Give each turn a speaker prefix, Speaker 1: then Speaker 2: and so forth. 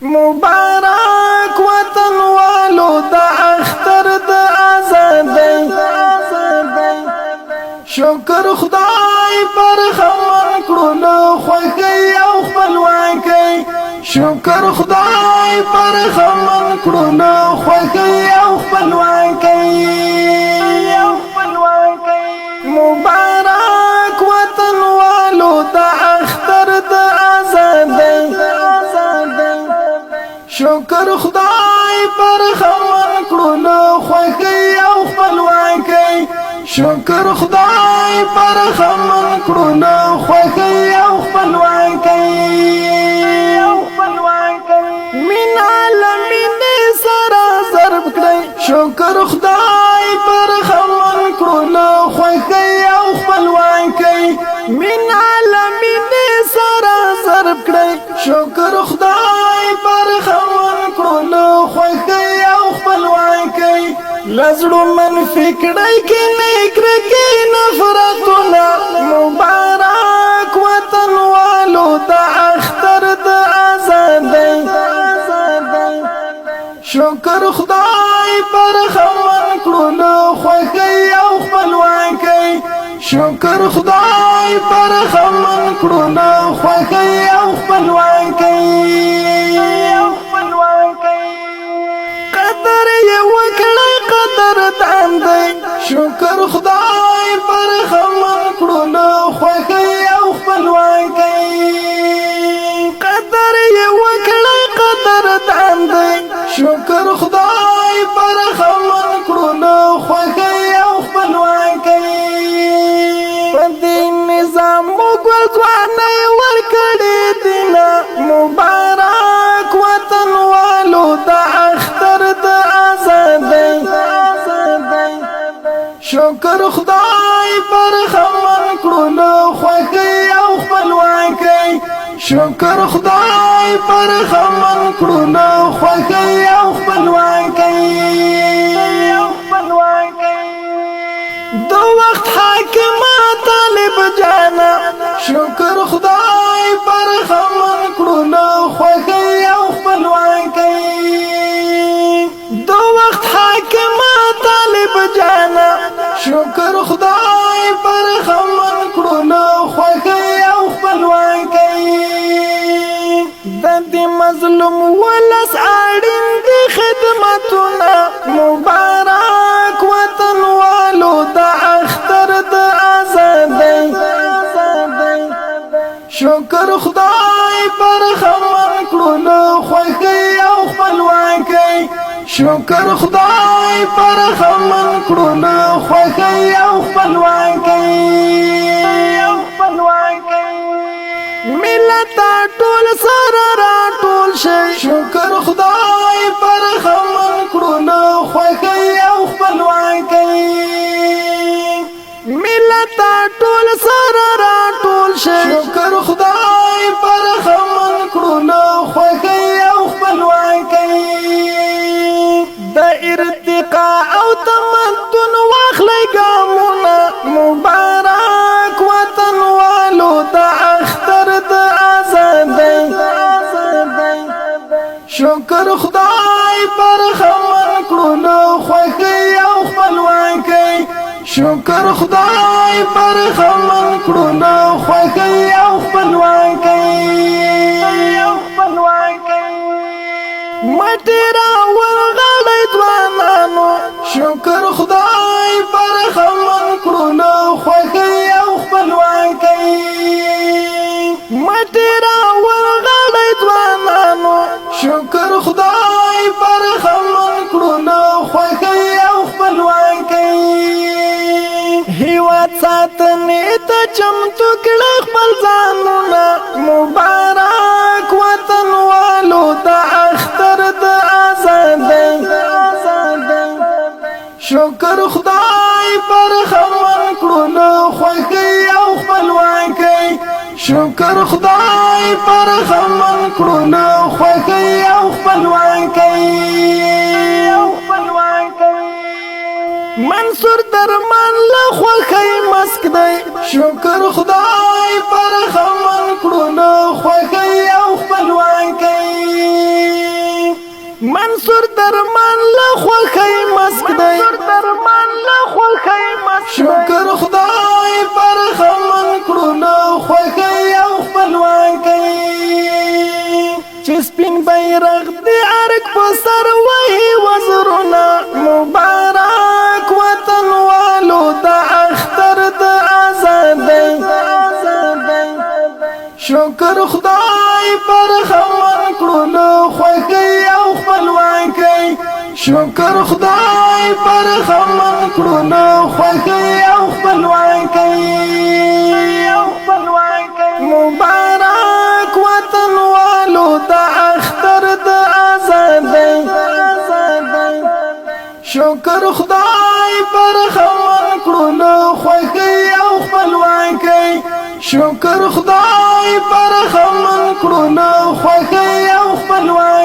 Speaker 1: مبارک وطن والو دا اختر دا آزادی شکر خدای پر خمر کړو خوښي او خپلواکي شکر خدای پر خمر کړو خوښي او خپلواکي مبارک وطن والو دا اختر دا آزادی شکر خدای پر خمر کړو خوښي او خپلواکي شکر خدای پر خمر کړو خوښي او خپلواکي من عالمین سره ضرب کړی شکر خدای پر خمر کړو خوښي او خپلواکي من عالمین سره ضرب کړی شکر خدای پر خمر کړو خوښي او خپلواکي لزړو من فکرای کې نکر کې نفرتونه مبارک وطن والو د اختر د آزادی شکر خدای پر خمر کړو خوښي او خپلواکي شکر خدای پر خمر کړو خوښي او خپلواکي قدر یې وکړی قدر دان دی شکر خدای پر خمر کړو خوښي او خپلواکي قدر یې وکړی قدر دان دی شکر خدای پر خمر کړو خوښي او خپلواکي په دې نظام موږ ځواني ورکړې دینا مبارک وطن والو د اختر د آزادی شکر خدای پر خمر کړو خوښي او خپلواکي شکر خدای پر خمر کړو خوښي او خپلواکي دو وخت حاکم طالب جانا شکر خدای پر خمر کړو خوښي او خپلواکي دو وخت حاکم طالب جانا شکر خدای پر خمر کړو خوښي او خپلواکي د دې مظلوم ولس اړین دي خدمتونه مبارک وطن والو د اختر د آزادی شکر خدای پر خمر کړو خوښي او خپلواکي شکر خدای پر خمر کړو خوښي او خپلواکي ملت ټول سره را ټول شي شکر خدای پر خمر کړو خوښي او خپلواکي ملت ټول سره را ټول شي شکر خدای پر خمر کړو خوښي او خپلواکي د ارتقا او تمدن واخلې ګامونه مبارک وطن والو د اختر د آزادی شکر خدای پر خمر کړو خوښي او خپلواکي شکر خدای پر خمر کړو خوښي او خپلواکي مټی راول غړی ځوانانو شکر خدای پر خمر کړو خوښي او خپلواکي مټی راول غړی ځوانانو شکر خدای پر خمر کړو خوښي او خپلواکي هیواد ساتنې ته چمتو کړه خپل ځانونه مبارک وطن والو د اختر د آزادی شکر خدای پر خمر کړو خوښي او خپلواکي شکر خدای پر خمر کړو خوښي او خپلواکي منصور درمان له خوښي مسک دی شکر خدای پر خمر کړو خوښي او خپلواکي منصور درمان له خوښۍ مسک دی شکر خدای پر خمن کړو له خوښۍ او خپلواکۍ چې سپین بیرغ د ارګ په سر وهي وزرونه مبارک وطن والو د اختر د آزادۍ شکر خدای پر خمن کړو له خوښۍ او خپلواکۍ شکر خدای پر خمن کړو له خوښۍ او خپلواکۍ مبارک وطن والو د اختر د آزادۍ شکر خدای پر خمن کړو له خوښۍ او خپلواکۍ شکر خدای پر خمن کړو له خوښۍ او خپلواکۍ